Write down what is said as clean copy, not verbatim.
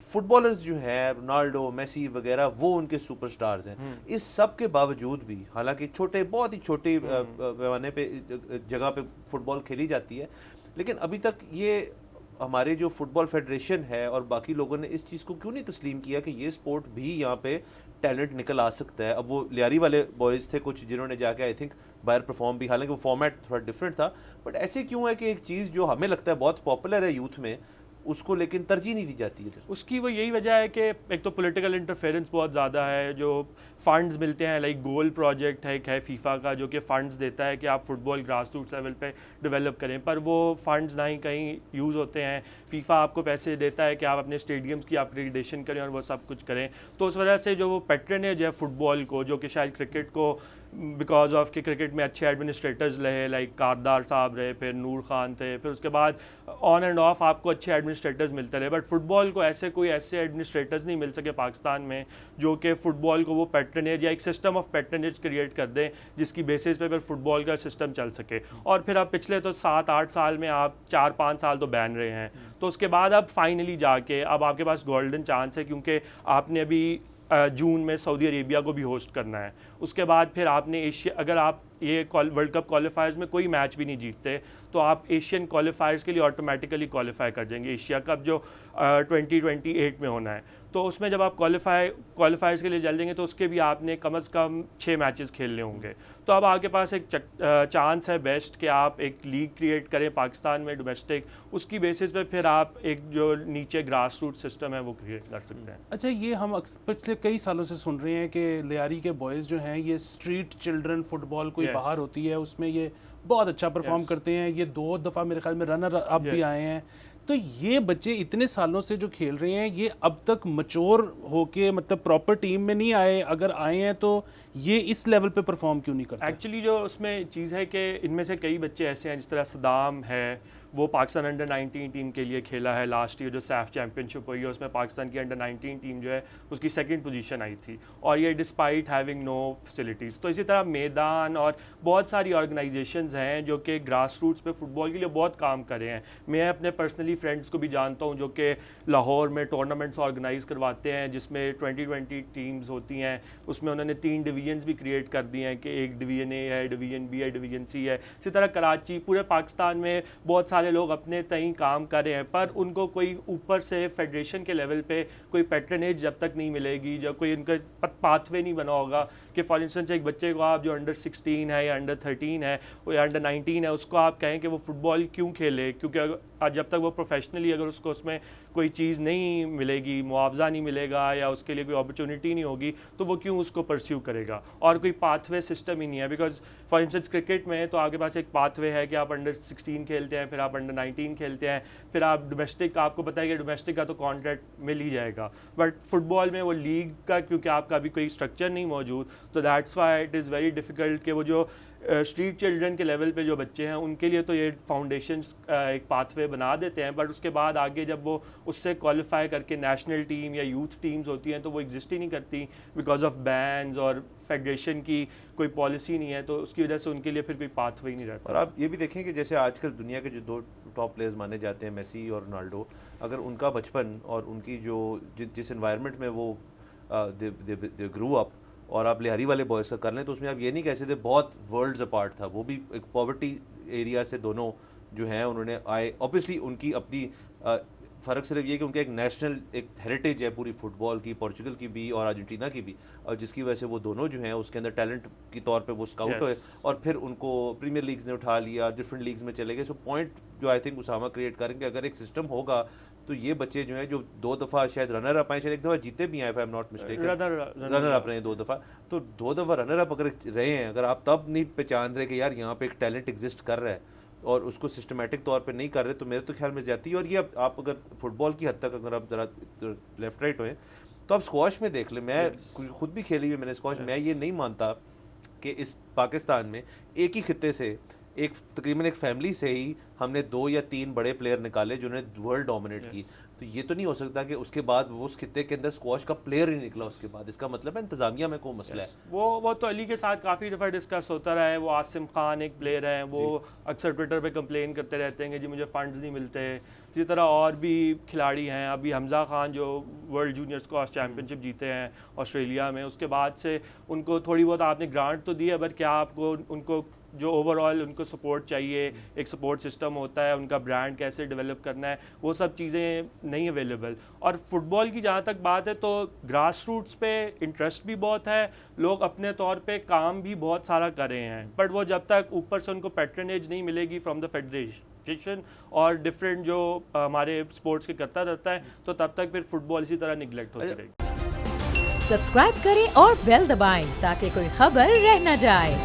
Fit bowlers جو ہیں Ronaldo Messi وغیرہ وہ ان کے سپر سٹارز ہیں. اس سب کے باوجود بھی حالانکہ چھوٹے بہت ہی چھوٹے پیمانے پہ جگہ پہ فٹ بال کھیلی جاتی ہے, لیکن ابھی تک یہ ہمارے جو فٹ بال فیڈریشن ہے اور باقی لوگوں نے اس چیز کو کیوں نہیں تسلیم کیا کہ یہ سپورٹ بھی یہاں پہ ٹیلنٹ نکل آ سکتا ہے. اب وہ لیاری والے بوائز تھے کچھ جنہوں نے جا کے آئی تھنک باہر پرفارم بھی, حالانکہ وہ فارمیٹ تھوڑا ڈفرینٹ تھا, بٹ ایسے کیوں ہے کہ ایک چیز جو ہمیں لگتا ہے بہت پاپولر ہے یوتھ میں اس کو لیکن ترجیح نہیں دی جاتی ہے. اس کی وہ یہی وجہ ہے کہ ایک تو پولیٹیکل انٹرفیئرنس بہت زیادہ ہے, جو فنڈز ملتے ہیں لائک گول پروجیکٹ ہے ایک ہے فیفا کا جو کہ فنڈز دیتا ہے کہ آپ فٹ بال گراس روٹس لیول پہ ڈیولپ کریں, پر وہ فنڈز نہ ہی کہیں یوز ہوتے ہیں. فیفا آپ کو پیسے دیتا ہے کہ آپ اپنے اسٹیڈیمس کی اپگریڈیشن کریں اور وہ سب کچھ کریں, تو اس وجہ سے جو وہ پیٹرنیج ہے فٹ بال کو, جو کہ شاید کرکٹ کو بیکاز آف کہ کرکٹ میں اچھے ایڈمنسٹریٹرز رہے لائک کاردار صاحب رہے, پھر نور خان تھے, پھر اس کے بعد آن اینڈ آف آپ کو اچھے ایڈمنسٹریٹرز ملتے رہے, بٹ فٹ بال کو ایسے ایڈمنسٹریٹرز نہیں مل سکے پاکستان میں جو کہ فٹ بال کو وہ پیٹرنیج یا ایک سسٹم آف پیٹرنیج کریٹ کر دیں جس کی بیسس پہ پھر فٹ بال کا سسٹم چل سکے. اور پھر اب پچھلے تو 7-8 سال میں آپ 4-5 سال تو بین رہے ہیں, تو اس کے بعد اب فائنلی جا کے اب آپ کے پاس گولڈن چانس ہے, کیونکہ آپ نے ابھی جون میں سعودی عربیہ کو بھی ہوسٹ کرنا ہے. اس کے بعد پھر آپ نے ایشیا, اگر آپ یہ ورلڈ کپ کوالیفائرز میں کوئی میچ بھی نہیں جیتتے تو آپ ایشین کوالیفائرز کے لیے آٹومیٹیکلی کوالیفائی کر جائیں گے. ایشیا کپ جو 2028 میں ہونا ہے, تو اس میں جب آپ کوالیفائرز کے لیے چل جائیں گے تو اس کے بھی آپ نے کم از کم 6 میچز کھیلنے ہوں گے. تو اب آپ کے پاس ایک چانس ہے بیسٹ کہ آپ ایک لیگ کریٹ کریں پاکستان میں ڈومیسٹک, اس کی بیسس پہ پھر آپ ایک جو نیچے گراس روٹ سسٹم ہے وہ کریٹ کر سکتے ہیں. اچھا, یہ ہم پچھلے کئی سالوں سے سن رہے ہیں کہ لیاری کے بوائز جو ہیں یہ اسٹریٹ چلڈرن فٹ بال کوئی باہر ہوتی ہے اس میں یہ بہت اچھا پرفارم کرتے ہیں, یہ 2 دفعہ میرے خیال میں رنر اپ بھی آئے ہیں. تو یہ بچے اتنے سالوں سے جو کھیل رہے ہیں یہ اب تک میچور ہو کے مطلب پراپر ٹیم میں نہیں آئے, اگر آئے ہیں تو یہ اس لیول پہ پرفارم کیوں نہیں کرتے؟ ایکچولی جو اس میں چیز ہے کہ ان میں سے کئی بچے ایسے ہیں, جس طرح صدام ہے, وہ پاکستان انڈر 19 ٹیم کے لیے کھیلا ہے لاسٹ ایئر جو سیف چیمپئن شپ ہوئی ہے, اس میں پاکستان کی انڈر 19 ٹیم جو ہے اس کی 2nd پوزیشن آئی تھی, اور یہ ڈسپائٹ ہیونگ نو فیسلٹیز. تو اسی طرح میدان اور بہت ساری آرگنائزیشنز ہیں جو کہ گراس روٹس پہ فٹ بال کے لیے بہت کام کر رہے ہیں. میں اپنے پرسنلی فرینڈس کو بھی جانتا ہوں جو کہ لاہور میں ٹورنامنٹس آرگنائز کرواتے ہیں جس میں 20 ٹیمز ہوتی ہیں, اس میں انہوں نے 3 ڈویژنز بھی کریٹ کر دی ہیں کہ ایک ڈویژن اے ہے, ڈویژن بی ہے, ڈویژن سی ہے. اسی طرح کراچی, پورے پاکستان میں بہت سارے لوگ اپنے تئیں کام کر رہے ہیں, پر ان کو کوئی اوپر سے فیڈریشن کے لیول پہ کوئی پیٹرنیج جب تک نہیں ملے گی, جب کوئی ان کا پاتھ وے نہیں بنا ہوگا کہ فار انسٹنس ایک بچے کو آپ جو انڈر 16 ہے یا انڈر 13 ہے یا انڈر 19 ہے اس کو آپ کہیں کہ وہ فٹ بال کیوں کھیلے, کیونکہ جب تک وہ پروفیشنلی اگر اس کو اس میں کوئی چیز نہیں ملے گی, معاوضہ نہیں ملے گا یا اس کے لیے کوئی اپرچونٹی نہیں ہوگی, تو وہ کیوں اس کو پرسیو کرے گا. اور کوئی پاتھ وے سسٹم ہی نہیں ہے, بیکاز فار انسٹنس کرکٹ میں تو آپ کے پاس ایک پاتھ وے ہے کہ آپ انڈر 16 کھیلتے ہیں, پھر آپ انڈر 19 کھیلتے ہیں, پھر آپ ڈومیسٹک, آپ کو پتہ ہے کہ ڈومیسٹک کا تو کانٹریکٹ مل ہی جائے گا, بٹ فٹ بال میں وہ لیگ کا کیونکہ آپ کا ابھی کوئی اسٹرکچر نہیں موجود, تو that's why it is very difficult کہ وہ جو اسٹریٹ چلڈرن کے لیول پہ جو بچے ہیں ان کے لیے تو یہ فاؤنڈیشنز ایک پاتھ وے بنا دیتے ہیں, بٹ اس کے بعد آگے جب وہ اس سے کوالیفائی کر کے نیشنل ٹیم یا یوتھ ٹیمز ہوتی ہیں تو وہ ایگزسٹ ہی نہیں کرتی بیکاز آف بینز, اور فیڈریشن کی کوئی پالیسی نہیں ہے, تو اس کی وجہ سے ان کے لیے پھر کوئی پاتھ وے ہی نہیں رہتا. اور آپ یہ بھی دیکھیں کہ جیسے آج کل دنیا کے جو 2 ٹاپ پلیئرز مانے جاتے ہیں میسی اور رونالڈو, اگر ان کا بچپن اور ان کی جو جس انوائرمنٹ میں وہ گرو اپ اور آپ لہاری والے بوائز کا کر لیں تو اس میں آپ یہ نہیں کہہ سکتے بہت ورلڈز اپارٹ تھا. وہ بھی ایک پاورٹی ایریا سے دونوں جو ہیں انہوں نے آئے. اوبیسلی ان کی اپنی فرق صرف یہ کہ ان کا ایک نیشنل ایک ہیریٹیج ہے پوری فٹ بال کی, پورچوگل کی بھی اور ارجنٹینا کی بھی, اور جس کی وجہ سے وہ دونوں جو ہیں اس کے اندر ٹیلنٹ کی طور پہ وہ اسکاؤٹ ہوئے اور پھر ان کو پریمیئر لیگز نے اٹھا لیا, ڈفرینٹ لیگز میں چلے گئے. سو پوائنٹ جو آئی تھنک اسامہ کریٹ کریں کہ اگر ایک سسٹم ہوگا تو یہ بچے جو ہیں جو 2 دفعہ شاید رنر اپ آئے, شاید 1 دفعہ جیتے بھی ہیں, if I am not mistaken runner up رہے ہیں 2 دفعہ, تو 2 دفعہ رنر اپ اگر رہے ہیں, اگر آپ تب نہیں پہچان رہے کہ یار یہاں پہ ایک ٹیلنٹ ایگزسٹ کر رہا ہے اور اس کو سسٹمیٹک طور پہ نہیں کر رہے, تو میرے تو خیال میں زیادتی. اور یہ آپ اگر فٹ بال کی حد تک اگر آپ ذرا لیفٹ رائٹ ہوئیں تو آپ اسکواش میں دیکھ لیں, میں خود بھی کھیلی ہوئی میں نے اسکواش, میں یہ نہیں مانتا کہ اس پاکستان میں ایک ہی خطے سے تقریباً ایک فیملی سے ہی ہم نے 2 یا 3 بڑے پلیئر نکالے جنہوں نے ورلڈ ڈومینیٹ کی. تو یہ تو نہیں ہو سکتا کہ اس کے بعد وہ اس خطے کے اندر اسکواش کا پلیئر ہی نکلا اس کے بعد. اس کا مطلب ہے انتظامیہ میں کوئی مسئلہ ہے. وہ تو علی کے ساتھ کافی دفعہ ڈسکس ہوتا رہا ہے. وہ عاصم خان ایک پلیئر ہیں, وہ اکثر ٹویٹر پہ کمپلین کرتے رہتے ہیں کہ جی مجھے فنڈز نہیں ملتے. اسی طرح اور بھی کھلاڑی ہیں, ابھی حمزہ خان جو ورلڈ جونیئر اسکواش چیمپئن شپ جیتے ہیں آسٹریلیا میں, اس کے بعد سے ان کو تھوڑی بہت آپ نے گرانٹ تو دی ہے, بٹ کیا آپ کو ان کو جو اوور آل ان کو سپورٹ چاہیے, ایک سپورٹ سسٹم ہوتا ہے, ان کا برانڈ کیسے ڈیولپ کرنا ہے, وہ سب چیزیں نہیں اویلیبل. اور فٹ بال کی جہاں تک بات ہے تو گراس روٹس پہ انٹرسٹ بھی بہت ہے, لوگ اپنے طور پہ کام بھی بہت سارا کر رہے ہیں, بٹ وہ جب تک اوپر سے ان کو پیٹرنیج نہیں ملے گی فرام دا فیڈریشن اور ڈفرینٹ جو ہمارے اسپورٹس کے کرتا رہتا ہے, تو تب تک پھر فٹ بال اسی طرح نگلیکٹ ہوتی رہے گی. سبسکرائب کریں اور بیل دبائیں تاکہ کوئی خبر رہ نہ جائے.